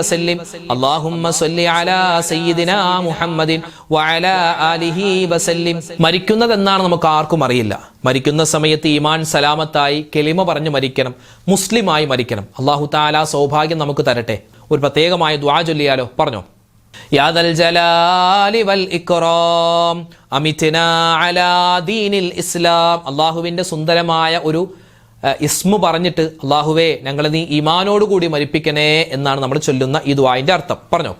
വസല്ലിം അല്ലാഹുമ്മ സ്വല്ലി അലാ സയ്യിദിനാ മുഹമ്മദിൻ വഅലാ ആലിഹി വസല്ലിം. മരിക്കുന്നതെന്നാണ് നമുക്ക് ആർക്കും അറിയില്ല. മരിക്കുന്ന സമയത്ത് ഈമാൻ സലാമത്തായി കെലിമ പറഞ്ഞു മരിക്കണം, മുസ്ലിമായി മരിക്കണം. അല്ലാഹു തആല സൗഭാഗ്യം നമുക്ക് തരട്ടെ. ഒരു പ്രത്യേകമായ ദുആ ചൊല്ലിയാലോ? പറഞ്ഞോ. യാ ദൽ ജലാലി വൽ ഇക്റാം അമിത്നാ അലാ ദീനിൽ ഇസ്ലാം. അല്ലാഹുവിന്റെ സുന്ദരമായ ഒരു ഇസ്മു പറഞ്ഞിട്ട് അല്ലാഹുവേ ഞങ്ങളെ നീ ഈമാനോടുകൂടി മരിപ്പിക്കണേ എന്നാണ് നമ്മൾ ചൊല്ലുന്ന ഈ ദുആഇന്റെ അർത്ഥം. പറഞ്ഞോ.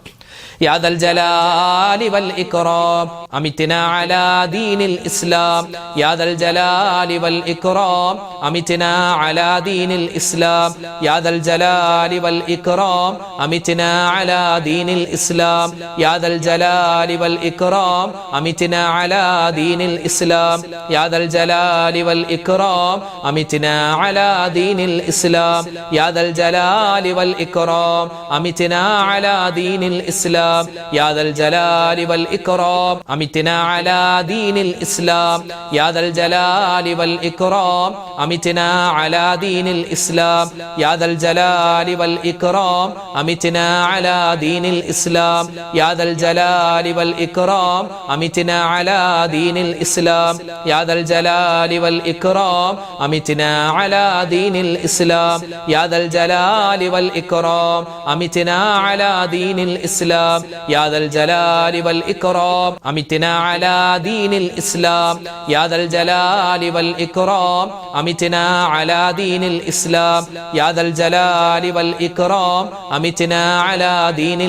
യാ ദൽ ജലാലി വൽ ഇക്റാം അമിത്നാ അലാ ദീനിൽ ഇസ്ലാം. യാ ദൽ ജലാലി വൽ ഇക്റാം അമിത്നാ അലാ ദീനിൽ ഇസ്ലാം. യാ ദൽ ജലാലി വൽ ഇക്റാം അമിത്നാ അലാ ദീനിൽ ഇസ്ലാം. യാ ദൽ ജലാലി വൽ ഇക്റാം അമിത്നാ അലാ ദീനിൽ ഇസ്ലാം. യാ ദൽ ജലാലി വൽ ഇക്റാം അമിത്നാ അലാ ദീനിൽ ഇസ്ലാം. യാ ദൽ ജലാലി വൽ ഇക്റാം അമിത്നാ അലാ ദീനിൽ ഇസ്ലാം. يا ذا الجلال والإكرام أمتنا على دين الإسلام. يا ذا الجلال والإكرام أمتنا على دين الإسلام. يا ذا الجلال والإكرام أمتنا على دين الإسلام. يا ذا الجلال والإكرام أمتنا على دين الإسلام. يا ذا الجلال والإكرام أمتنا على دين الإسلام. يا ذا الجلال والإكرام أمتنا على دين الإسلام. يا ذا الجلال والإكرام أمتنا على دين الإسلام. يا ذا الجلال والإكرام أمتنا على دين الإسلام. يا ذا الجلال والإكرام أمتنا على دين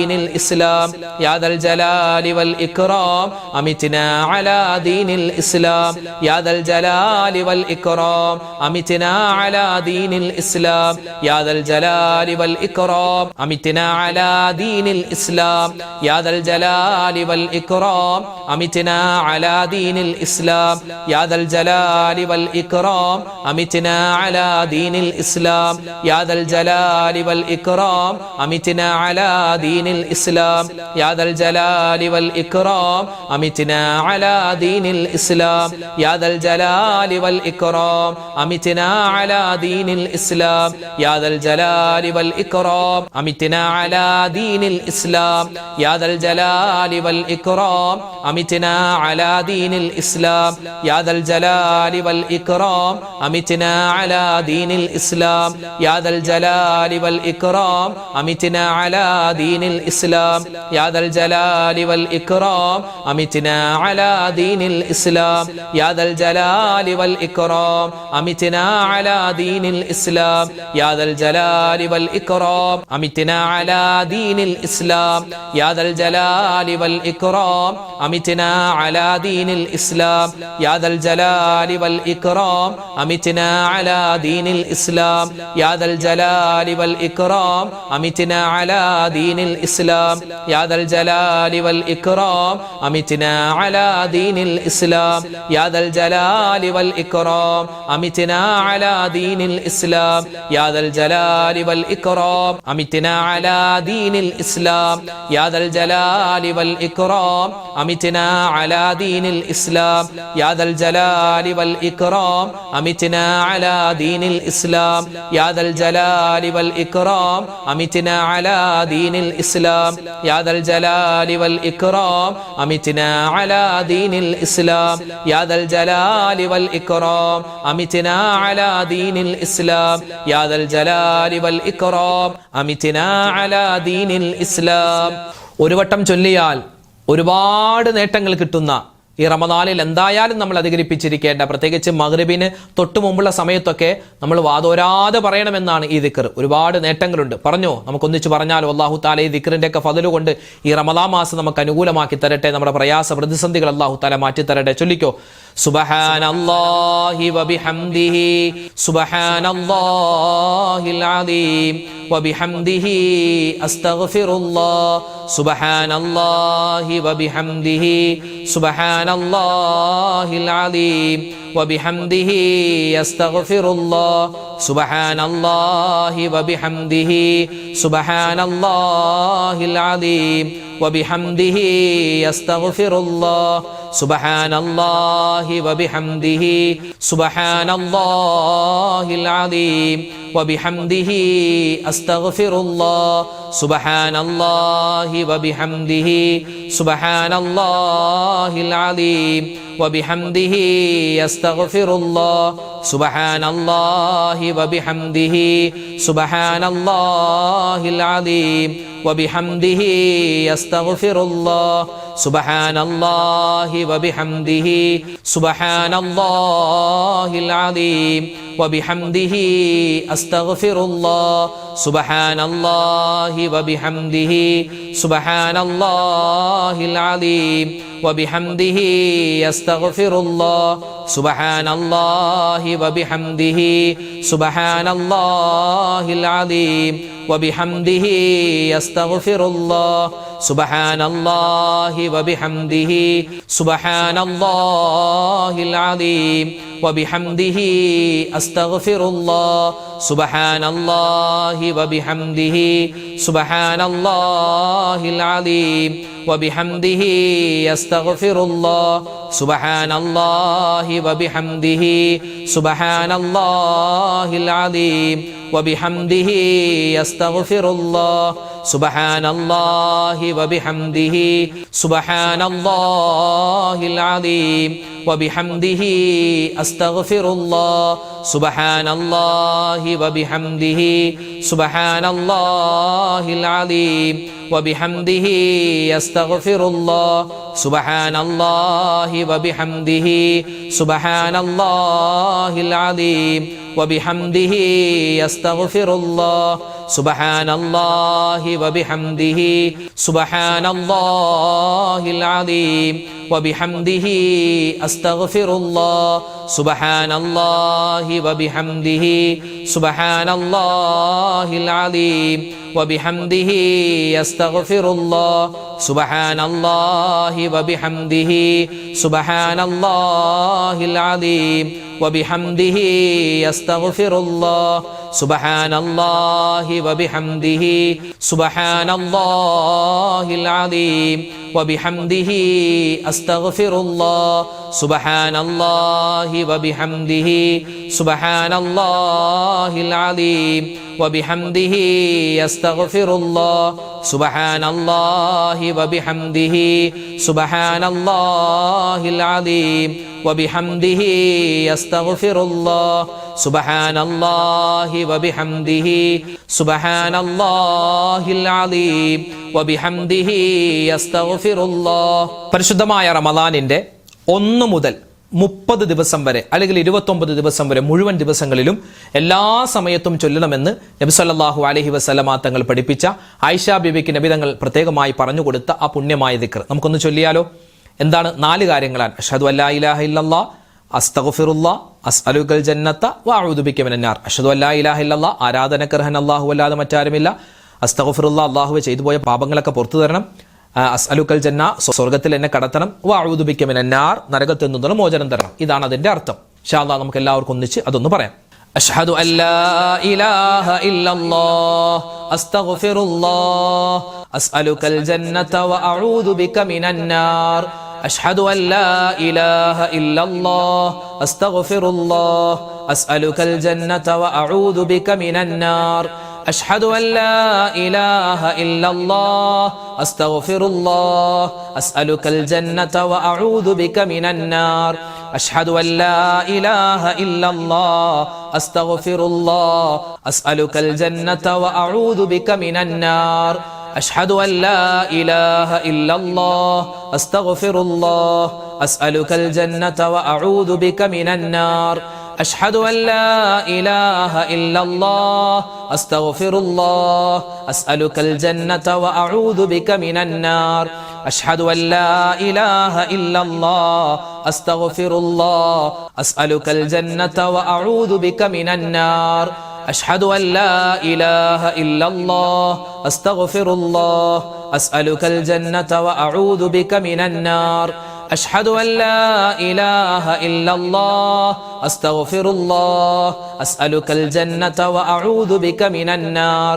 الإسلام. يا ذا الجلال والإكرام أمتنا على دين الإسلام. يا ذا الجلال والإكرام أمتنا على دين الإسلام. يا ذا الجلال والإكرام أمتنا على دين الإسلام. يا ذا الجلال والإكرام أمتنا على دين الإسلام. يا ذا الجلال والإكرام أمتنا على دين الإسلام. يا ذا الجلال والإكرام أمتنا على دين الإسلام. يا ذا الجلال والإكرام أمتنا على دين الإسلام. يا ذا الجلال والإكرام أمتنا على دين الإسلام. يا ذا الجلال والإكرام أمتنا على دين الإسلام. يا ذا الجلال والإكرام أمتنا على دين الإسلام. يا ذا الجلال والإكرام أمتنا على دين الإسلام. يا ذا الجلال والإكرام أمتنا على دين الإسلام. يا ذا الجلال والإكرام أمتنا على دين الإسلام. يا ذا الجلال والإكرام أمتنا على دين الإسلام. يا ذا الجلال والإكرام أمتنا على دين الإسلام. يا ذا الجلال والإكرام أمتنا على دين الإسلام. يا ذا الجلال والإكرام أمتنا على دين الإسلام. يا ذا الجلال والإكرام أمتنا على دين الإسلام. يا ذا الجلال والإكرام أمتنا على دين الإسلام. يا ذا الجلال والإكرام أمتنا على دين الإسلام. يا ذا الجلال والإكرام أمتنا على دين الإسلام. يا ذا الجلال والإكرام أمتنا على دين الإسلام. يا ذا الجلال والإكرام أمتنا على دين الإسلام. يا ذا الجلال والإكرام أمتنا على دين الإسلام. يا ذا الجلال والإكرام أمتنا على دين الإسلام. يا ذا الجلال والإكرام أمتنا على دين الإسلام. يا ذا الجلال والإكرام أمتنا على دين الإسلام. يا ذا الجلال والإكرام أمتنا على دين الإسلام. ഒരു വട്ടം ചൊല്ലിയാൽ ഒരുപാട് നേട്ടങ്ങൾ കിട്ടുന്ന ഈ റമദാനിൽ എന്തായാലും നമ്മൾ അധികരിപ്പിച്ചിരിക്കേണ്ട, പ്രത്യേകിച്ച് മഗ്രിബിന് തൊട്ടു മുമ്പുള്ള സമയത്തൊക്കെ നമ്മൾ വാതോരാതെ പറയണമെന്നാണ് ഈ ദിക്ർ. ഒരുപാട് നേട്ടങ്ങളുണ്ട്. പറഞ്ഞോ, നമുക്കൊന്നിച്ച് പറഞ്ഞാലോ. അല്ലാഹു തആല ഈ ദിക്റിന്റെ ഒക്കെ ഫദല് കൊണ്ട് ഈ റമദാൻ മാസം നമുക്ക് അനുകൂലമാക്കി തരട്ടെ. നമ്മുടെ പ്രയാസ പ്രതിസന്ധികൾ അല്ലാഹു തആല മാറ്റി തരട്ടെ. ചൊല്ലിക്കോ. സുബ്ഹാനല്ലാഹി വബിഹംദിഹി സുബ്ഹാനല്ലാഹിൽ അദീം വബിഹംദിഹി അസ്തഗ്ഫിറുല്ലാഹ് സുബ്ഹാനല്ലാഹി വബിഹംദിഹി സുബ്ഹാനല്ലാഹിൽ അദീം വബിഹംദിഹി അസ്തഗ്ഫിറുല്ലാഹ് സുബ്ഹാനല്ലാഹി വബിഹംദിഹി സുബ്ഹാനല്ലാഹിൽ അദീം وبحمده أستغفر الله سبحان الله وبحمده سبحان الله العظيم وبحمده أستغفر الله سبحان الله وبحمده سبحان الله العظيم وبحمده أستغفر الله سبحان الله وبحمده سبحان الله العظيم وبحمده أستغفر الله سبحان الله وبحمده سبحان الله العظيم وبحمده أستغفر الله سبحان الله وبحمده سبحان الله العظيم وبحمده أستغفر الله سبحان الله وبحمده سبحان الله العظيم وبحمده أستغفر الله سبحان الله وبحمده سبحان الله العظيم وبحمده أستغفر الله سبحان الله وبحمده سبحان الله العظيم وبحمده أستغفر الله سبحان الله وبحمده سبحان الله العظيم وبحمده أستغفر الله سبحان الله وبحمده سبحان الله العظيم وبحمده أستغفر الله سبحان الله وبحمده سبحان الله العظيم وبحمده أستغفر الله سبحان الله وبحمده سبحان الله العظيم وبحمده أستغفر الله سبحان الله وبحمده سبحان الله العظيم وبحمده أستغفر الله سبحان الله وبحمده سبحان الله العظيم وبحمده أستغفر الله سبحان الله وبحمده سبحان الله العظيم وبحمده أستغفر الله سبحان الله وبحمده سبحان الله العظيم وبحمده أستغفر الله سبحان الله وبحمده سبحان الله العظيم وبحمده أستغفر الله سبحان الله وبحمده سبحان الله العظيم وبحمده أستغفر الله سبحان الله وبحمده سبحان الله العظيم وبحمده أستغفر الله. പരിശുദ്ധമായ റമദാനിന്റെ 1 മുതൽ 30 ദിവസം വരെ അല്ലെങ്കിൽ 29 ദിവസം വരെ മുഴുവൻ ദിവസങ്ങളിലും എല്ലാ സമയത്തും ചൊല്ലണമെന്ന് നബി സല്ലല്ലാഹു അലൈഹി വസല്ലമ തങ്ങൾ പഠിപ്പിച്ച ആയിഷ ബീവിക്ക് നബി തങ്ങൾ പ്രത്യേകമായി പറഞ്ഞു കൊടുത്ത ആ പുണ്യമായ ദിക്ർ നമുക്കൊന്ന് ചൊല്ലിയാലോ? എന്താണ്? 4 കാര്യങ്ങളാണ്. അഷ്ഹദു അല്ലാ ഇലാഹ ഇല്ലല്ലാഹ്, അസ്തഗ്ഫിറുല്ലാഹ്, അസ്അലുകൽ ജന്നത വഅഊദു ബിക മിനന്നാർ. അഷ്ഹദു അല്ലാ ഇലാഹ ഇല്ലല്ലാഹ്, ആരാധനക്കർഹൻ അല്ലാഹു അല്ലാതെ മറ്റാരുമില്ല. അസ്തഗ്ഫിറുല്ലാഹ്, അല്ലാഹുവേ ചെയ്തു പോയ പാപങ്ങളൊക്കെ പുറത്തു തരണം. അസ്അലുകൽ ജന്ന, സ്വർഗ്ഗത്തിൽ എന്നെ കടത്തണം. വഅഊദു ബിക മിനന്നാർ, നരകത്തിൽ നിന്നുള്ള മോചനം തരണം. ഇതാണ് അതിന്റെ അർത്ഥം. ഇൻഷാ അല്ലാഹ് നമുക്ക് എല്ലാവർക്കും ഒന്നിച്ച് അതൊന്ന് പറയാം. അഷ്ഹദു അല്ലാ ഇലാഹ ഇല്ലല്ലാഹ്, അസ്തഗ്ഫിറുല്ലാഹ്, അസ്അലുകൽ ജന്നത വഅഊദു ബിക മിനന്നാർ. أشهد أن لا إله إلا الله أستغفر الله أسألك الجنة وأعوذ بك من النار. أشهد أن لا إله إلا الله أستغفر الله أسألك الجنة وأعوذ بك من النار. أشهد أن لا إله إلا الله أستغفر الله أسألك الجنة وأعوذ بك من النار. أشهد أن لا إله إلا الله أستغفر الله أسألك الجنة وأعوذ بك من النار. أشهد أن لا إله إلا الله أستغفر الله أسألك الجنة وأعوذ بك من النار. أشهد أن لا إله إلا الله أستغفر الله أسألك الجنة وأعوذ بك من النار. أشهد أن لا إله إلا الله أستغفر الله أسألك الجنة وأعوذ بك من النار. أشهد أن لا إله إلا الله أستغفر الله أسألك الجنة وأعوذ بك من النار.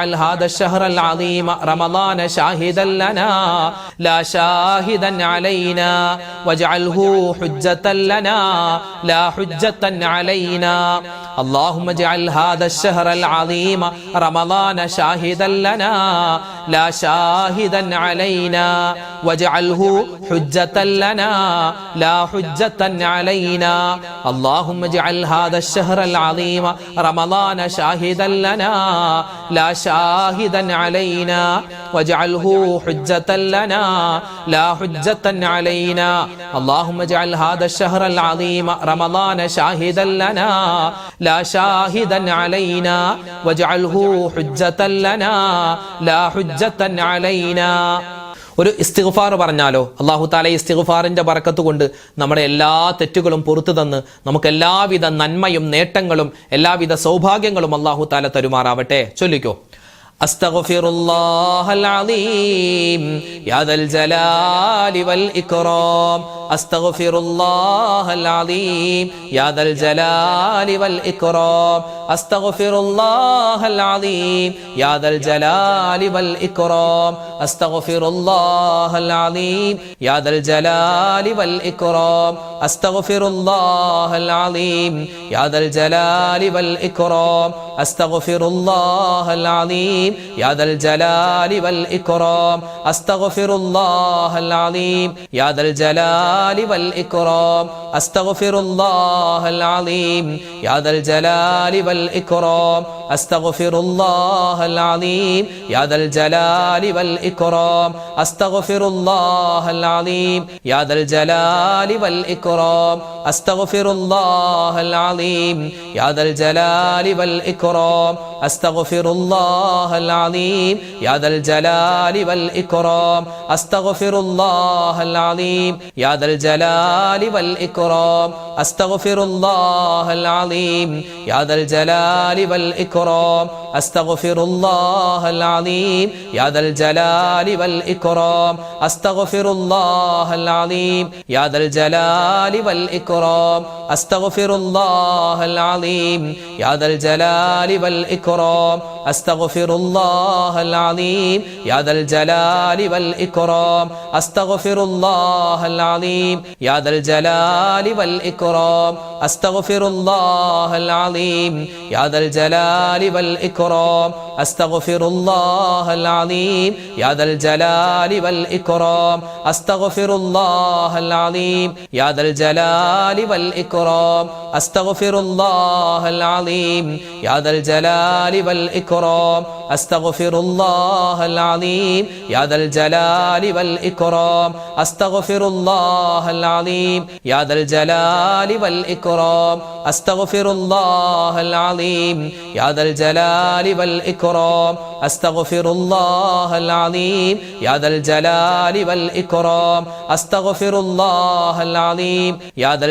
اجعل هذا الشهر العظيم رمضان شاهدا لنا لا شاهدا علينا واجعله حجة لنا لا حجة علينا اللهم اجعل هذا الشهر العظيم رمضان شاهدا لنا لا شاهدا علينا واجعله حجة لنا لا حجة علينا اللهم اجعل هذا الشهر العظيم رمضان شاهدا لنا لا شاهدا علينا واجعله حجة لنا لا حجة علينا اللهم اجعل هذا الشهر العظيم رمضان شاهدا لنا لا شاهدا علينا واجعله حجة لنا لا حجة علينا ഒരു ഇസ്തിഗ്ഫാർ പറഞ്ഞാലോ? അല്ലാഹു തആല ഇസ്തിഗ്ഫാറിന്റെ ബറക്കത്ത് കൊണ്ട് നമ്മുടെ എല്ലാ തെറ്റുകളും പുറത്തു തന്ന് നമുക്ക് എല്ലാവിധ നന്മയും നേട്ടങ്ങളും എല്ലാവിധ സൗഭാഗ്യങ്ങളും അല്ലാഹു തആല തരുമാറാവട്ടെ. ചൊല്ലിക്കോ, അസ്തഗ്ഫിറുല്ലാഹൽ അലീം യാ ദൽ ജലാലി വൽ ഇക്റാം അസ്തഗ്ഫിറുല്ലാഹൽ അലീം യാ ദൽ ജലാലി വൽ ഇക്റാം അസ്തഗ്ഫിറുല്ലാഹൽ അലീം യാ ദൽ ജലാലി വൽ ഇക്റാം അസ്തഗ്ഫിറുല്ലാഹൽ അലീം യാ ദൽ ജലാലി വൽ ഇക്റാം അസ്തഗ്ഫിറുല്ലാഹൽ അലീം യാ ദൽ ജലാലി വൽ ഇക്റാം അസ്തഗ്ഫിറുല്ലാഹൽ അലീം يا ذا الجلال والإكرام أستغفر الله العظيم يا ذا الجلال والإكرام أستغفر الله العظيم يا ذا الجلال والإكرام أستغفر الله العظيم يا ذا الجلال والإكرام أستغفر الله العظيم يا ذا الجلال والإكرام أستغفر الله العظيم يا ذا الجلال والإكرام أستغفر الله العظيم يا ذا الجلال والإكرام أستغفر الله العظيم يا ذا الجلال والإكرام أستغفر الله العظيم يا ذا الجلال والإكرام أستغفر الله العظيم يا ذا الجلال والإكرام أستغفر الله العظيم يا ذا الجلال والإكرام أستغفر الله العظيم يا ذا الجلال والإكرام أستغفر الله العظيم يا ذا الجلال والإكرام أستغفر الله العظيم يا ذا الجلال والإكرام أستغفر الله العظيم يا ذا الجلال والإكرام أستغفر الله العظيم يا ذا الجلال والإكرام أستغفر الله العظيم يا ذا الجلال والإكرام أستغفر الله العظيم يا ذا الجلال والإكرام أستغفر الله العظيم يا ذا الجلال والإكرام أستغفر الله العظيم يا ذا الجلال والإكرام أستغفر الله العظيم يا ذا الجلال والإكرام أستغفر الله العظيم يا ذا الجلال والإكرام أستغفر الله العظيم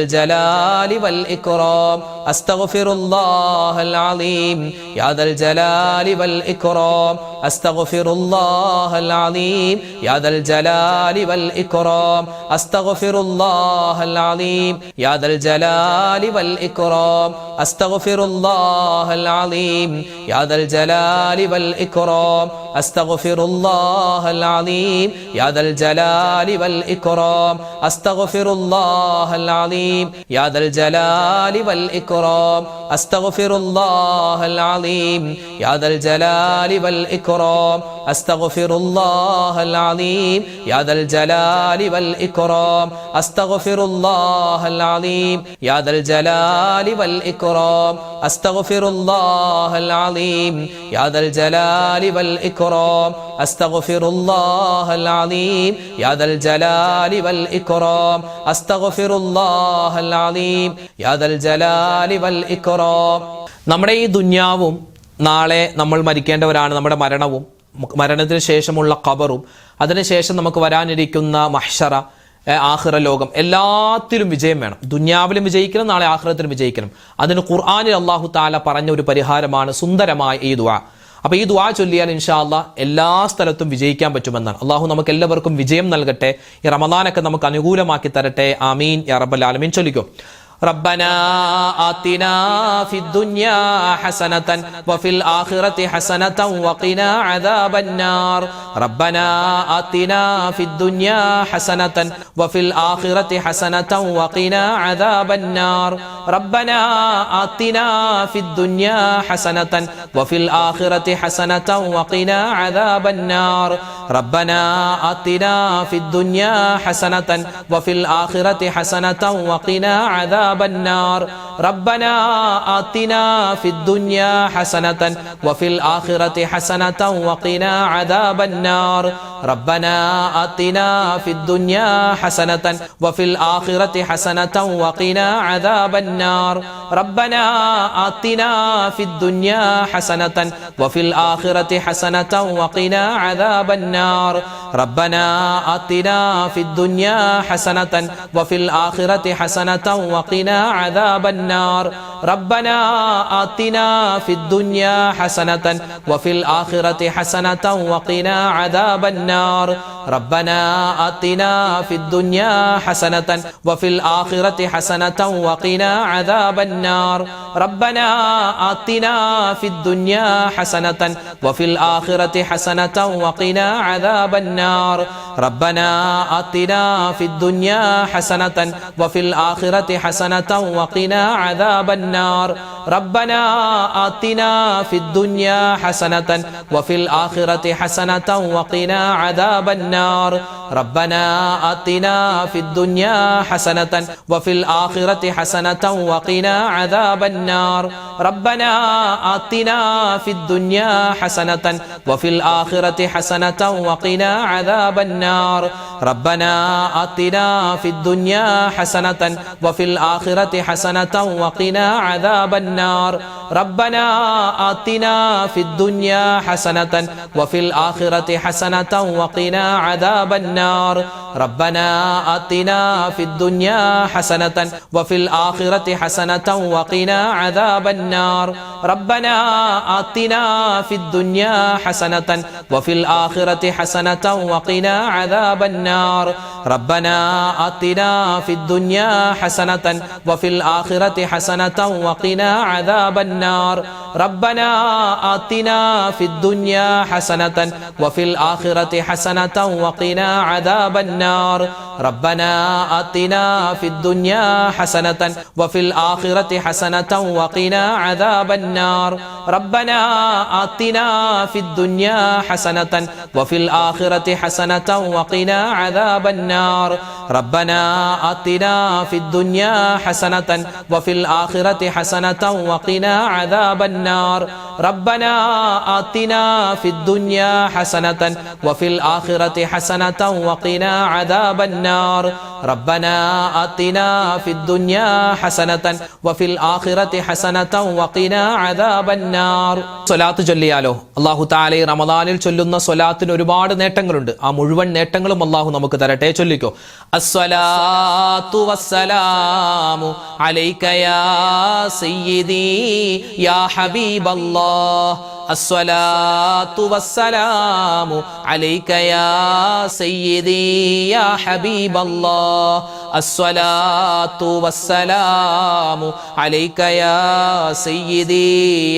يا ذا الجلال والإكرام أستغفر الله العظيم يا ذا الجلال والإكرام أستغفر الله العظيم يا ذا الجلال والإكرام أستغفر الله العظيم يا ذا الجلال والإكرام أستغفر الله العظيم يا ذا الجلال والإكرام أستغفر الله العظيم يا ذا الجلال والإكرام أستغفر الله العظيم يا ذا الجلال والإكرام أستغفر الله العظيم يا ذا الجلال والإكرام أستغفر الله العظيم يا ذا الجلال والإكرام أستغفر الله العظيم يا ذا الجلال والإكرام أستغفر الله العظيم يا ذا الجلال والإكرام أستغفر الله العظيم يا ذا الجلال والإكرام أستغفر الله العظيم يا ذا الجلال والإكرام നമ്മുടെ ഈ ദുനിയാവും നാളെ നമ്മൾ മരിക്കേണ്ടവരാണ്, നമ്മുടെ മരണവും മരണത്തിന് ശേഷമുള്ള ഖബറും അതിനുശേഷം നമുക്ക് വരാനിരിക്കുന്ന മഹ്ശറ, ആഖിറ ലോകം, എല്ലാത്തിലും വിജയം വേണം. ദുനിയാവിലും വിജയിക്കണം, നാളെ ആഖിറത്തിലും വിജയിക്കണം. അതിന് ഖുർആനിൽ അല്ലാഹു തആല പറഞ്ഞ ഒരു പരിഹാരമാണ് സുന്ദരമായ ഈ ദുആ. അപ്പോൾ ഈ ദുആ ചൊല്ലിയാൽ ഇൻഷാ അല്ലാഹ് എല്ലാ സ്ഥലത്തും വിജയിക്കാൻ പറ്റുമെന്നാണ്. അല്ലാഹു നമുക്ക് എല്ലാവർക്കും വിജയം നൽകട്ടെ. ഈ റമദാനൊക്കെ നമുക്ക് അനുകൂലമാക്കി തരട്ടെ. ആമീൻ യാ റബ്ബൽ ആലമീൻ. ചൊല്ലിക്കോ, ربنا آتنا في الدنيا حسنة وفي الآخرة حسنة وقنا عذاب النار ربنا آتنا في الدنيا حسنة وفي الآخرة حسنة وقنا عذاب النار ربنا آتنا في الدنيا حسنة وفي الآخرة حسنة وقنا عذاب النار ربنا آتنا في الدنيا حسنة وفي الآخرة حسنة وقنا عذاب النار ربنا آتنا في الدنيا حسنة وفي الآخرة حسنة وقنا عذاب النار ربنا آتنا في الدنيا حسنة وفي الآخرة حسنة وقنا عذاب النار ربنا آتنا في الدنيا حسنة وفي الآخرة حسنة وقنا عذاب النار ربنا آتنا في الدنيا حسنة وفي الآخرة حسنة وقنا عذاب النار ربنا آتنا في الدنيا حسنة وفي الآخرة حسنة وقنا عذاب النار ربنا آتنا في الدنيا حسنة وفي الآخرة حسنة وقنا عذاب النار ربنا آتنا في الدنيا حسنة وفي الآخرة حسنة وقنا عذاب النار ربنا آتنا في الدنيا حسنة وفي الآخرة حسنة وقنا عذاب النار ربنا آتنا في الدنيا حسنة وفي الآخرة حسنة وقنا عذاب النار ربنا آتنا في الدنيا حسنة وفي الآخرة حسنة وقنا عذاب النار ربنا آتنا في الدنيا حسنة وفي الآخرة حسنة وقنا عذاب النار ربنا آتنا في الدنيا حسنة وفي الآخرة حسنة وقنا عذاب النار ربنا آتنا في الدنيا حسنة وفي الآخرة حسنة وقنا عذاب النار ربنا آتنا في الدنيا حسنة وفي الآخرة حسنة وقنا عذاب النار ربنا آتنا في الدنيا حسنة وفي الآخرة حسنة وقنا عذاب النار ربنا آتنا في الدنيا حسنة وفي الآخرة حسنة وقنا عذاب النار ربنا آتنا في الدنيا حسنة وفي الآخرة حسنة وقنا عذاب النار ربنا آتنا في الدنيا حسنة وفي الآخرة حسنة وقنا عذاب النار ربنا آتنا في الدنيا حسنة وفي الآخرة حسنة وقنا عذاب النار ربنا آتنا في الدنيا حسنة وفي الآخرة حسنة وقنا عذاب النار ربنا آتنا في الدنيا حسنة وفي الآخرة حسنة وقنا عذاب النار ربنا آتنا في الدنيا حسنة وفي الآخرة حسنة وقنا عذاب النار സ്വലാത്ത് ചൊല്ലിയാലോ? അല്ലാഹു തആല റമദാനിൽ ചൊല്ലുന്ന സ്വലാത്തിന് ഒരുപാട് നേട്ടങ്ങളുണ്ട്. ആ മുഴുവൻ നേട്ടങ്ങളും അല്ലാഹു നമുക്ക് തരട്ടെ. ചൊല്ലിക്കോ. അസ്സലാത്തു വസ്സലാമു അലൈക യാ സയ്യിദി യാ ഹബീബല്ലാഹ് الصلاة والسلام عليك يا سيدي يا حبيب الله الصلاة والسلام عليك يا سيدي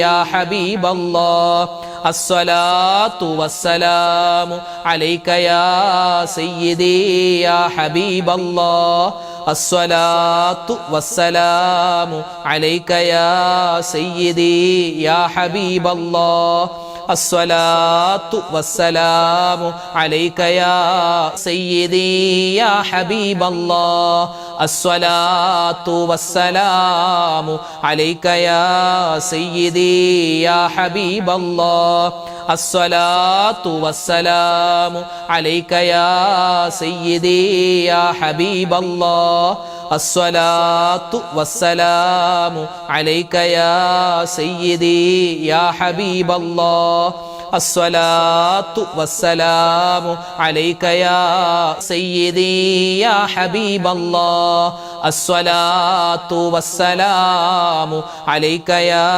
يا حبيب الله الصلاة والسلام عليك يا سيدي يا حبيب الله الصلاة والسلام عليك يا سيدي يا حبيب الله الصلاة والسلام عليك يا سيدي يا حبيب الله الصلاة والسلام عليك يا سيدي يا حبيب الله الصلاة والسلام عليك يا سيدي يا حبيب الله الصلاة والسلام عليك يا سيدي يا حبيب الله الصلاة والسلام عليك يا سيدي يا حبيب الله الصلاة والسلام عليك يا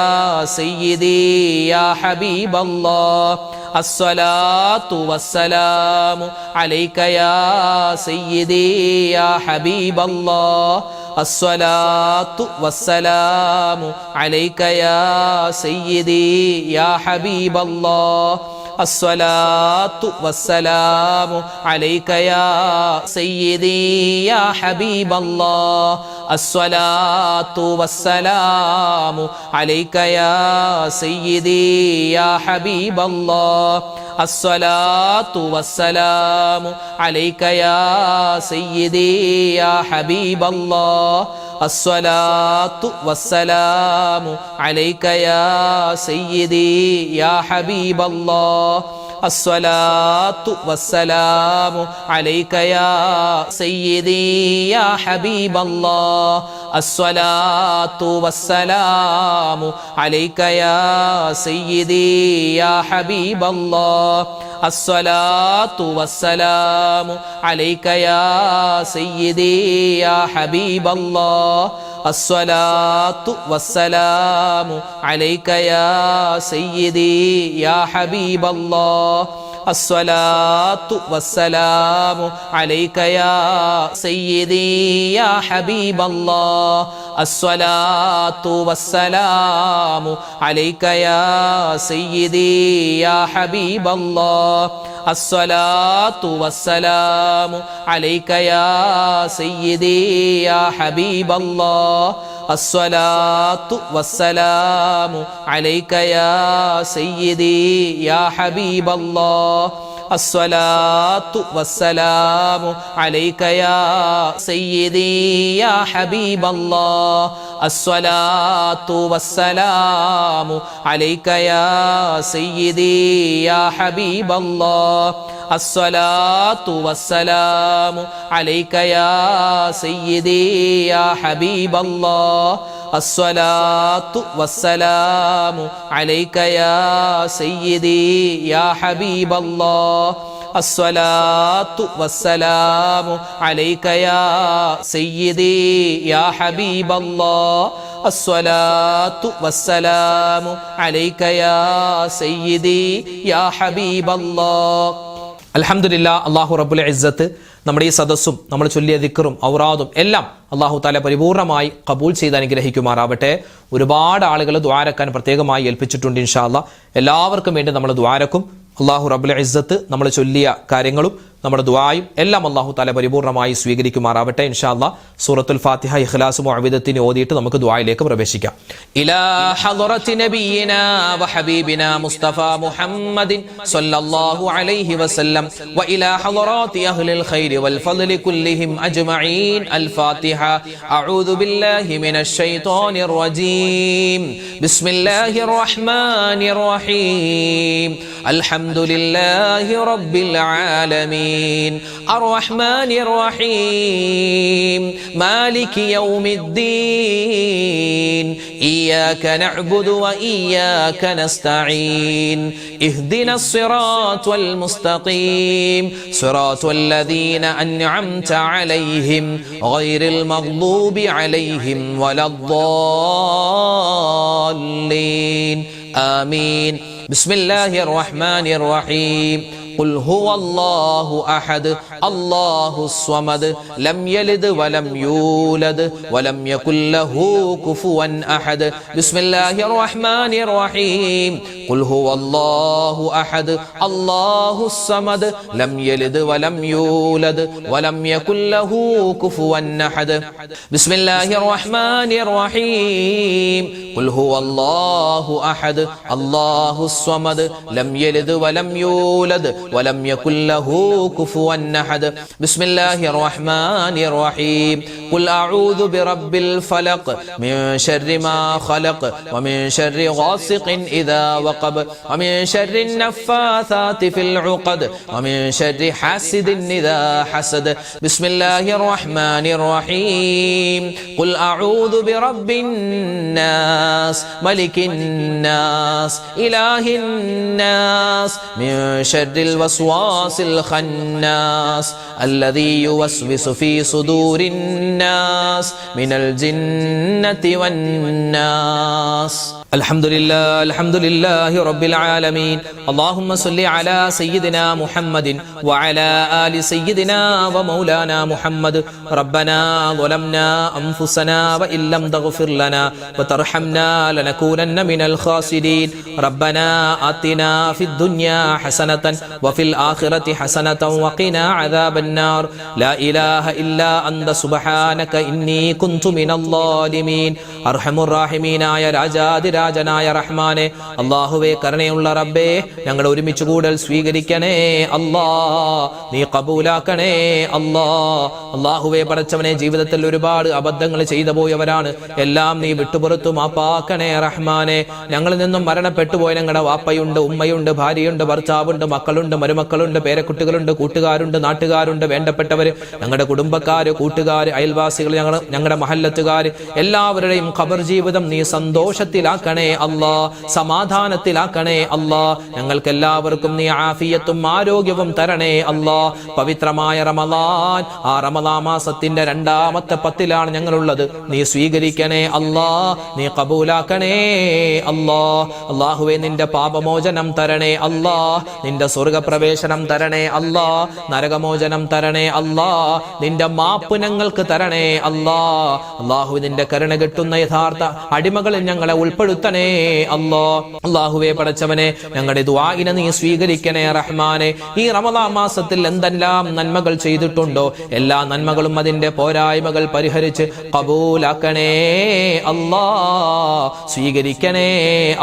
سيدي يا حبيب الله الصلاة والسلام عليك يا سيدي يا حبيب الله അസ്സലാത്തു വസ്സലാമു അലൈക യാ സയ്യിദി യാ ഹബീബല്ലാഹ് അസ്സലാത്തു വസ്സലാമു അലൈക യാ സയ്യിദി യാ ഹബീബല്ലാഹ് അസ്സലാത്തു വസ്സലാമു അലൈക യാ സയ്യിദി യാ ഹബീബല്ലാഹ് അസ്സലാത്തു വസ്സലാമു അലൈക യാ സയ്യിദി യാ ഹബീബല്ലാഹ് അസ്സലാത്തു വസ്സലാമു അലൈക യാ സയ്യിദി യാ ഹബീബല്ലാഹ് അസ്സലാത്തു വസ്സലാമു അലൈക യാ സയ്യിദി യാ ഹബീബല്ലാഹ് അസ്സലാത്തു വസ്സലാമു അലൈക യാ സയ്യിദി യാ ഹബീബല്ലാഹ് അസ്സലാത്തു വസ്സലാമു അലൈക യാ സയ്യിദി യാ ഹബീബല്ലാഹ് അസ്സലാത്തു വസ്സലാമു അലൈക യാ സയ്യിദി യാ ഹബീബല്ലാഹ് അസ്സലാത്തു വസ്സലാമു അലൈക യാ സയ്യിദി യാ ഹബീബല്ലാഹ് അസ്സലാത്തു വസ്സലാമു അലൈക യാ സയ്യിദി യാ ഹബീബല്ലാഹ് അസ്സലാത്തു വസ്സലാമു അലൈക യാ സയ്യിദി യാ ഹബീബല്ലാഹ് അസ്സലാത്തു വസ്സലാമു അലൈക യാ സയ്യിദി യാ ഹബീബല്ലാഹ് അസ്സലാത്തു വസ്സലാമു അലൈക യാ സയ്യിദി യാ ഹബീബല്ലാഹ് അസ്സലാത്തു വസ്സലാമു അലൈക യാ സയ്യിദി യാ ഹബീബല്ലാഹ് അസ്സലാത്തു വസ്സലാമു അലൈക യാ സയ്യിദി യാ ഹബീബല്ലാഹ് അസ്സലാത്തു വസ്സലാമു അലൈക യാ സയ്യിദി യാ ഹബീബല്ലാഹ് അസ്സലാത്തു വസ്സലാമു അലൈക യാ സയ്യിദി യാ ഹബീബല്ലാഹ് അസ്സലാത്തു വസ്സലാമു അലൈക യാ സയ്യിദി യാ ഹബീബല്ലാഹ്. അൽഹംദുലില്ലാ, അല്ലാഹു റബ്ബുൽ ഇസ്സത്ത് നമ്മുടെ ഈ സദസ്സും നമ്മൾ ചൊല്ലിയ ദിക്റും ഔറാദും എല്ലാം അല്ലാഹു തആല പരിപൂർണമായി ഖബൂൽ ചെയ്ത് അനുഗ്രഹിക്കുമാറാവട്ടെ. ഒരുപാട് ആളുകൾ ദുആരക്കാൻ പ്രത്യേകമായി ഏൽപ്പിച്ചിട്ടുണ്ട്. ഇൻഷാ അല്ലാഹ് എല്ലാവർക്കും വേണ്ടി നമ്മൾ ദുആരക്കും. അല്ലാഹു റബ്ബുൽ ഇസ്സത്ത് നമ്മൾ ചൊല്ലിയ കാര്യങ്ങളും നമ്മുടെ ദുആയും എല്ലാം അല്ലാഹു തആല പരിപൂർണമായി സ്വീകരിക്കുമാറാവട്ടെ. ഇൻഷാ അല്ലാഹ് സൂറത്തുൽ ഫാത്തിഹ ഇഖ്ലാസ് മുഅവ്വിദത്തിന് ഓതിയിട്ട് നമുക്ക് ദുആയിലേക്ക് പ്രവേശിക്കാം. ഇലാ ഹളറത്തി നബിയിനാ വഹബീബിനാ മുസ്തഫ മുഹമ്മദിൻ സ്വല്ലല്ലാഹു അലൈഹി വസല്ലം വ ഇലാ ഹളറാത്തി അഹ്ലിൽ ഖൈരി വൽ ഫദ്ലി കുല്ലിഹിം അജ്മഈൻ. അൽ ഫാത്തിഹ. അഊദു ബില്ലാഹി മിനശ് ശൈത്വാനിർ റജീം. ബിസ്മില്ലാഹിർ റഹ്മാനിർ റഹീം. അൽഹംദുലില്ലാഹി റബ്ബിൽ ആലമീൻ. الرحمن الرحيم مالك يوم الدين إياك نعبد وإياك نستعين اهدنا الصراط المستقيم صراط الذين أنعمت عليهم غير المغضوب عليهم ولا الضالين آمين. بسم الله الرحمن الرحيم. قل هو الله أحد الله الصمد لم يلد ولم يولد ولم يكن له كفوا أحد. بسم الله الرحمن الرحيم. قل هو الله أحد الله الصمد لم يلد ولم يولد ولم يكن له كفوا أحد. بسم الله الرحمن الرحيم. قل هو الله أحد الله الصمد لم يلد ولم يولد ولم يكن له كفوا أحد. بسم الله الرحمن الرحيم. قل أعوذ برب الفلق من شر ما خلق ومن شر غاسق إذا وقب ومن شر النفاثات في العقد ومن شر حاسد إذا حسد. بسم الله الرحمن الرحيم. قل أعوذ برب الناس ملك الناس إله الناس من شر الوسواس الخناس الذي يوسوس في صدور الناس من الجنة والناس. الحمد لله رب العالمين. اللهم صل على سيدنا محمد وعلى آل سيدنا ومولانا محمد. ربنا ظلمنا أنفسنا وإن لم تغفر لنا وترحمنا لنكونن من الخاسرين. ربنا آتنا في الدنيا حسنة وفي الآخرة حسنة وقنا عذاب النار. لا إله إلا أنت سبحانك إني كنت من الظالمين. أرحم الراحمين ആയ രാജാതിരാജനായ റഹ്മാനെ, അല്ലാഹുവേ കരുണയുള്ള റബ്ബേ, ഞങ്ങൾ ഒരുമിച്ച് കൂടൽ സ്വീകരിക്കണേ അല്ലാ, നീ കബൂലാക്കണേ അല്ലാ. അല്ലാഹുവേ പടച്ചവനെ, ജീവിതത്തിൽ ഒരുപാട് അബദ്ധങ്ങൾ ചെയ്തു പോയവരാണ്, എല്ലാം നീ വിട്ടുപുറത്തു മാപ്പാക്കണേ റഹ്മാനെ. ഞങ്ങളിൽ നിന്നും മരണപ്പെട്ടു പോയ ഞങ്ങളുടെ വാപ്പയുണ്ട്, ഉമ്മയുണ്ട്, ഭാര്യയുണ്ട്, ഭർത്താവുണ്ട്, മക്കളുണ്ട്, മരുമക്കളുണ്ട്, പേരക്കുട്ടികളുണ്ട്, കൂട്ടുകാരുണ്ട്, നാട്ടുകാരുണ്ട്, വേണ്ടപ്പെട്ടവര്, ഞങ്ങളുടെ കുടുംബക്കാര്, കൂട്ടുകാര്, അയൽവാസികൾ, ഞങ്ങളുടെ മഹല്ലത്തുകാര്, എല്ലാവരുടെയും ഖബർ ജീവിതം നീ സന്തോഷത്തിലാക്കണേ അല്ലാ, സമാധാനത്തിലാക്കണേ അല്ലാ. ഞങ്ങൾക്ക് എല്ലാവർക്കും നീ ആഫിയത്തും ആരോഗ്യവും തരണേ അല്ലാ. പവിത്രമായ റമളാൻ, ആ റമളാൻ മാസത്തിന്റെ 2ാമത്തെ 10ലാണ് ഞങ്ങളുള്ളത്. നീ സ്വീകരിക്കണേ അല്ലാ, നീ കബൂലാക്കണേ അല്ലാ. അല്ലാഹുവേ, നിന്റെ പാപമോചനം തരണേ അല്ലാ, നിന്റെ സ്വർഗപ്രവേശനം തരണേ അല്ലാ, നരകമോചനം തരണേ അല്ലാ, നിന്റെ മാപ്പ് ഞങ്ങൾക്ക് തരണേ അല്ലാ. അല്ലാഹു, നിന്റെ കരുണ കിട്ടുന്ന യഥാർത്ഥ അടിമകളിൽ ഞങ്ങളെ ഉൾപ്പെടുത്തണേ അല്ലാ. അല്ലാഹുവേ പടച്ചവനെ, ഞങ്ങളുടെ ദുആഇനെ നീ സ്വീകരിക്കണേ റഹ്മാനെ. ഈ റമളാൻ മാസത്തിൽ എന്തെല്ലാം നന്മകൾ ചെയ്തിട്ടുണ്ടോ, എല്ലാ നന്മകളും അതിന്റെ പോരായ്മകൾ പരിഹരിച്ച് കബൂലാക്കണേ അല്ലാ, സ്വീകരിക്കണേ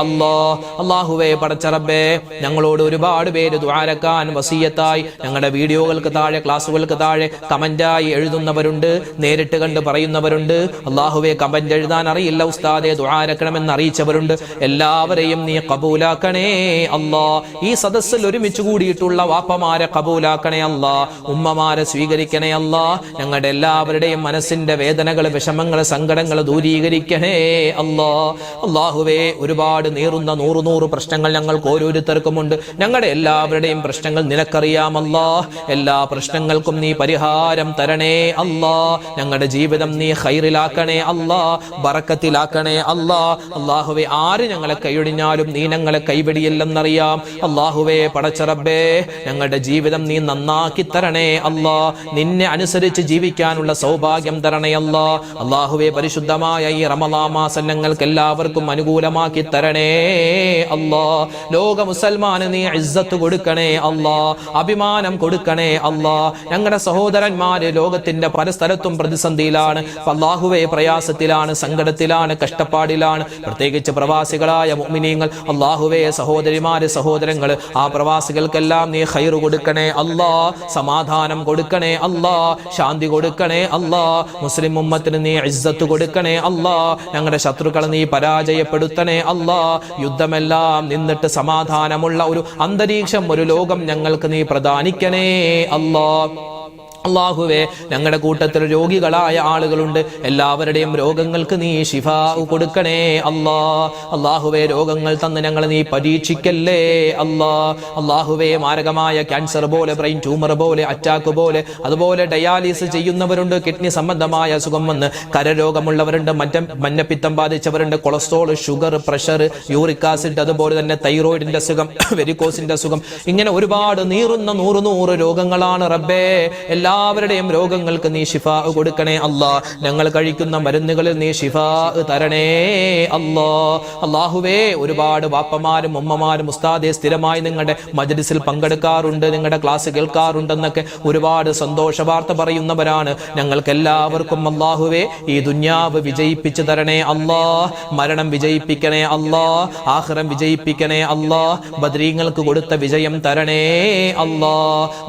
അല്ലാ. അല്ലാഹുവേ പടച്ച റബ്ബേ, ഞങ്ങളോട് ഒരുപാട് പേര് ദുആരക്കാൻ വസിയത്തായി ഞങ്ങളുടെ വീഡിയോകൾക്ക് താഴെ, ക്ലാസുകൾക്ക് താഴെ കമന്റായി എഴുതുന്നവരുണ്ട്, നേരിട്ട് കണ്ട് പറയുന്നവരുണ്ട്. അല്ലാഹുവേ, കമന്റ് എഴുതാൻ അറിയില്ല ഉസ്താദെ, ദുആരക്കണമെന്ന് അറിയിച്ചവരുണ്ട്. എല്ലാവരെയും നീ കബൂലാക്കണേ അല്ലാ. ഈ സദസ്സിൽ ഒരുമിച്ച് കൂടിയിട്ടുള്ള വാപ്പമാരെ കബൂലാക്കണേ അല്ലാ, ഉമ്മമാരെ സ്വീകരിക്കണേ അല്ലാ. ഞങ്ങളുടെ എല്ലാവരുടെയും മനസ്സിന്റെ വേദനകൾ, വിഷമങ്ങൾ, സങ്കടങ്ങൾ ദൂരീകരിക്കണേ അല്ലാ. അല്ലാഹുവേ, ഒരുപാട് നീറുന്ന 100 പ്രശ്നങ്ങൾ ഞങ്ങൾക്ക് ഓരോരുത്തർക്കുമുണ്ട്. ഞങ്ങളുടെ എല്ലാവരുടെയും പ്രശ്നങ്ങൾ നിനക്കറിയാമല്ലാ. എല്ലാ പ്രശ്നങ്ങൾക്കും നീ പരിഹാരം തരണേ അല്ലാ. ഞങ്ങളുടെ ജീവിതം നീ ഖൈറിലാക്കണേ അല്ലാ, ബറക്കത്തിലാക്കണേ അല്ലാ. അല്ലാഹുവേ, ആര് ഞങ്ങളെ കൈയൊഴിഞ്ഞാലും നീ ഞങ്ങളെ കൈപിടിയില്ലെന്നറിയാം. അല്ലാഹുവേ പടച്ച റബ്ബേ, ഞങ്ങളുടെ ജീവിതം നീ നന്നാക്കി തരണേ അല്ലാ, നിന്നെ അനുസരിച്ച് ജീവിക്കാനുള്ള സൗഭാഗ്യം തരണേ അല്ലാ. അല്ലാഹുവേ, പരിശുദ്ധമായ ഈ റമളാൻ മാസം ഞങ്ങൾക്ക് എല്ലാവർക്കും അനുകൂലമാക്കി തരണേ അല്ലാ. ലോക മുസൽമാന് നീ ഇസ്സത്ത് കൊടുക്കണേ അല്ലാ, അഭിമാനം കൊടുക്കണേ അല്ലാ. ഞങ്ങളുടെ സഹോദരന്മാര് ലോകത്തിന്റെ പല സ്ഥലത്തും പ്രതിസന്ധിയിലാണ്, അല്ലാഹുവേ പ്രയാസത്തിലാണ്, സങ്കടത്തിലാണ്, കഷ്ടപ്പാടിലാണ്. പ്രത്യേകിച്ച് പ്രവാസികളായ മുഅ്മിനീങ്ങൾ, അല്ലാഹുവേ സഹോദരിമാര്, സഹോദരങ്ങൾ, ആ പ്രവാസികൾക്കെല്ലാം നീ ഖൈർ കൊടുക്കണേ അല്ലാ, സമാധാനം കൊടുക്കണേ അല്ലാ, ശാന്തി കൊടുക്കണേ അല്ലാ. മുസ്ലിം ഉമ്മത്തിന് നീ ഇസ്സത്ത് കൊടുക്കണേ അല്ലാ. ഞങ്ങളുടെ ശത്രുക്കളെ നീ പരാജയപ്പെടുത്തണേ അല്ലാ. യുദ്ധമെല്ലാം നിന്നിട്ട് സമാധാനമുള്ള ഒരു അന്തരീക്ഷം, ഒരു ലോകം ഞങ്ങൾക്ക് നീ പ്രദാനിക്കണേ അല്ലാ. അല്ലാഹുവേ, ഞങ്ങളുടെ കൂട്ടത്തിൽ രോഗികളായ ആളുകളുണ്ട്, എല്ലാവരുടെയും രോഗങ്ങൾക്ക് നീ ശിഫാ കൊടുക്കണേ അല്ലാ. അല്ലാഹുവേ, രോഗങ്ങൾ തന്ന് ഞങ്ങളെ നീ പരീക്ഷിക്കല്ലേ അല്ലാ. അല്ലാഹുവേ, മാരകമായ ക്യാൻസർ പോലെ, ബ്രെയിൻ ട്യൂമർ പോലെ, അറ്റാക്ക് പോലെ, അതുപോലെ ഡയാലിസിസ് ചെയ്യുന്നവരുണ്ട്, കിഡ്നി സംബന്ധമായ അസുഖം വന്ന് കരരോഗമുള്ളവരുണ്ട്, മഞ്ഞപ്പിത്തം ബാധിച്ചവരുണ്ട്, cholesterol, sugar, pressure, uric acid, അതുപോലെ തന്നെ തൈറോയിഡിന്റെ അസുഖം, വെരിക്കോസിന്റെ അസുഖം, ഇങ്ങനെ ഒരുപാട് നീറുന്ന 100 രോഗങ്ങളാണ് റബ്ബേ. എല്ലാവരുടെയും രോഗങ്ങൾക്ക് നീ ശിഫാ കൊടുക്കണേ അല്ലാ. ഞങ്ങൾ കഴിക്കുന്ന മരുന്നുകളിൽ നീ ശിഫാ തരണേ അല്ലാ. അല്ലാഹുവേ, ഒരുപാട് വാപ്പമാരും ഉമ്മമാരും ഉസ്താദെ സ്ഥിരമായി നിങ്ങളുടെ മജ്ലിസിൽ പങ്കെടുക്കാറുണ്ട്, നിങ്ങളുടെ ക്ലാസ് കേൾക്കാറുണ്ടെന്നൊക്കെ ഒരുപാട് സന്തോഷ വാർത്ത പറയുന്നവരാണ്. ഞങ്ങൾക്ക് എല്ലാവർക്കും അല്ലാഹുവേ ഈ ദുനിയാവ് വിജയിപ്പിച്ചു തരണേ അല്ലാ, മരണം വിജയിപ്പിക്കണേ അല്ലാ, ആഖിറം വിജയിപ്പിക്കണേ അല്ലാ. ബദ്രീങ്ങൾക്ക് കൊടുത്ത വിജയം തരണേ അല്ലാ.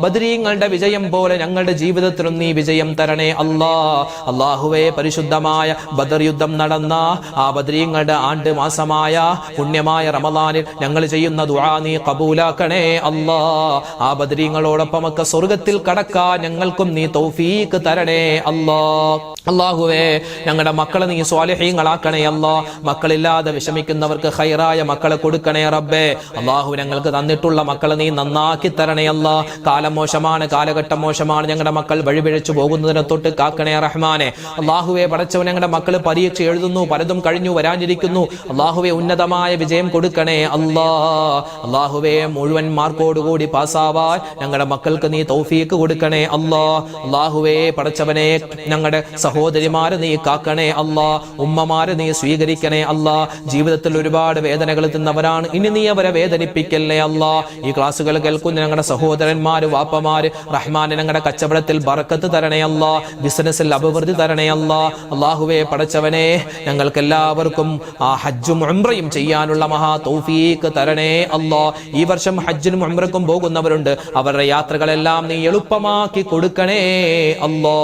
ബദ്രീങ്ങളുടെ വിജയം പോലെ ഞങ്ങളുടെ ജീവിതത്തിലും നീ വിജയം തരണേ അല്ലാ. അല്ലാഹുവേ, പരിശുദ്ധമായ ബദർ യുദ്ധം നടന്ന ആ ബദ്രീങ്ങളുടെ ആണ്ട് മാസമായ പുണ്യമായ റമളാനിൽ ഞങ്ങൾ ചെയ്യുന്ന ദുആ നീ കബൂലാക്കണേ അല്ലാ. ആ ബദ്രീങ്ങളോടൊപ്പമൊക്കെ സ്വർഗ്ഗത്തിൽ കടക്കാൻ ഞങ്ങൾക്കും നീ തൗഫീഖ് തരണേ അല്ലാ. അല്ലാഹുവേ ഞങ്ങളുടെ മക്കളെ നീ സ്വാലിഹീങ്ങളാക്കണേ അല്ലാ. മക്കളില്ലാതെ വിഷമിക്കുന്നവർക്ക് ഖൈറായ മക്കളെ കൊടുക്കണേ റബ്ബേ. അല്ലാഹു ഞങ്ങൾക്ക് തന്നിട്ടുള്ള മക്കളെ നീ നന്നാക്കി തരണേ അല്ലാ. കാലം മോശമാണ്, കാലഘട്ടം മോശമാണ്, ഞങ്ങളുടെ മക്കൾ വഴിപിഴച്ചു പോകുന്നതിനെ തൊട്ട് കാക്കണേ റഹ്മാനെ. അല്ലാഹുവേ പടച്ചവൻ ഞങ്ങളുടെ മക്കൾ പരീക്ഷ എഴുതുന്നു, പലതും കഴിഞ്ഞു വരാനിരിക്കുന്നു. അല്ലാഹുവേ ഉന്നതമായ വിജയം കൊടുക്കണേ അല്ലാ. അല്ലാഹുവേ മുഴുവൻ മാർക്കോടുകൂടി പാസ്സാവാൻ ഞങ്ങളുടെ മക്കൾക്ക് നീ തൗഫീക്ക് കൊടുക്കണേ അല്ലാ. അല്ലാഹുവേ പടച്ചവനെ ഞങ്ങളുടെ സഹോദരിമാരെ നീ കാക്കണേ അല്ലാ. ഉമ്മമാരെ നീ സ്വീകരിക്കണേ അല്ലാ. ജീവിതത്തിൽ ഒരുപാട് വേദനകൾ തിന്നവരാണ്, ഇനി നീ അവരെ വേദനിപ്പിക്കല്ലേ അല്ലാ. ഈ ക്ലാസ്സുകൾ കേൾക്കുന്ന ഞങ്ങളുടെ സഹോദരന്മാര്, വാപ്പമാര്, റഹ്മാനെ ഞങ്ങളുടെ കച്ചവടത്തിൽ ബറക്കത്ത് തരണേ അല്ലാ. ബിസിനസ്സിൽ അഭിവൃദ്ധി തരണേ അല്ലാ. അല്ലാഹുവേ പടച്ചവനെ ഞങ്ങൾക്ക് എല്ലാവർക്കും ഹജ്ജും ഉംറയും ചെയ്യാനുള്ള മഹാ തൗഫീക്ക് തരണേ അല്ലാ. ഈ വർഷം ഹജ്ജിനും ഉംറക്കും പോകുന്നവരുണ്ട്, അവരുടെ യാത്രകളെല്ലാം നീ എളുപ്പമാക്കി കൊടുക്കണേ അല്ലാ.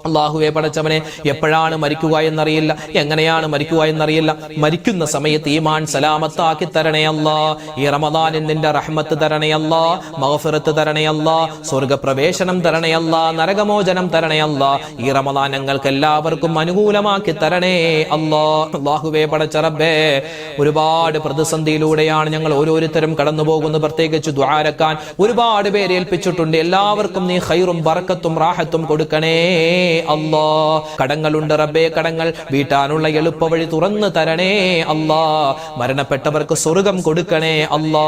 അല്ലാഹുവേ പടച്ചവനെ എപ്പോഴാണ് മരിക്കുക എന്നറിയില്ല, എങ്ങനെയാണ് മരിക്കുക എന്നറിയില്ല. മരിക്കുന്ന സമയത്ത് ഈമാൻ സലാമത്താക്കി തരണേ അല്ലാ. ഈ റമദാനിൽ നിന്റെ റഹ്മത്ത് തരണേ അല്ലാ, മഗ്ഫിറത്ത് തരണേ അല്ലാ, സ്വർഗ്ഗപ്രവേശനം തരണേ അല്ലാ, നരകമോചനം തരണേ അല്ലാ. ഈ റമദാൻ ഞങ്ങൾക്ക് എല്ലാവർക്കും അനുകൂലമാക്കി തരണേ അല്ലാ. അല്ലാഹുവേ പടച്ച റബ്ബേ ഒരുപാട് പ്രതിസന്ധിയിലൂടെയാണ് ഞങ്ങൾ ഓരോരുത്തരും കടന്നു പോകുന്നത്. പ്രത്യേകിച്ച് ദുആരക്കാൻ ഒരുപാട് പേര് ഏൽപ്പിച്ചിട്ടുണ്ട്. എല്ലാവർക്കും നീ ഖൈറും ബറക്കത്തും റാഹത്തും കൊടുക്കണേ അല്ലാ. കടങ്ങളുണ്ട് റബ്ബേ, കടങ്ങൾ വീട്ടാനുള്ള എളുപ്പ വഴി തുറന്നു തരണേ അല്ലാ. മരണപ്പെട്ടവർക്ക് സ്വർഗ്ഗം കൊടുക്കണേ അല്ലാ.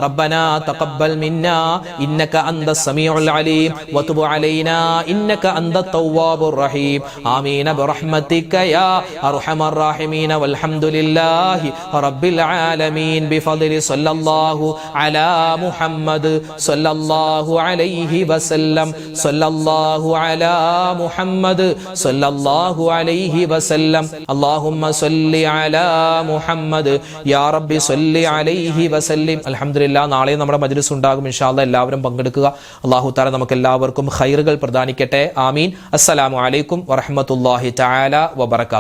റബ്ബനാ തഖബ്ബൽ മിന്നാ ഇന്നക അന്തസ് സമീഉൽ അലീം വതുബ് അലൈനാ ഇന്നക അന്തത് തവ്വാബുർ റഹീം. ആമീൻ ബിറഹ്മതിക യാ അർഹമർ റഹീമീൻ വൽഹംദുലില്ലാഹി റബ്ബിൽ ആലമീൻ ബിഫദ്ലി സല്ലല്ലാഹു അലാ മുഹമ്മദ് സല്ലല്ലാഹു അലൈഹി വസല്ലം സല്ലല്ലാഹു അലാ മുഹമ്മദ് സല്ലല്ലാഹു അലൈഹി വസല്ലം. അല്ലാഹുമ്മ സ്വല്ലി അലാ മുഹമ്മദ് യാ റബ്ബി സ്വല്ലി അലൈഹി വസല്ലിം. അൽഹംദുലില്ലാ നാളെ നമ്മുടെ മജ്ലിസ് ഉണ്ടാകും ഇൻഷാ അല്ലാഹ്. എല്ലാവരും പങ്കെടുക്കുക. അല്ലാഹു തആല നമുക്ക് എല്ലാവർക്കും ഖൈറുകൾ പ്രദാനിക്കട്ടെ. ആമീൻ. അസ്സലാമു അലൈക്കും വറഹ്മത്തുള്ളാഹി തആല വബറകാതുഹു.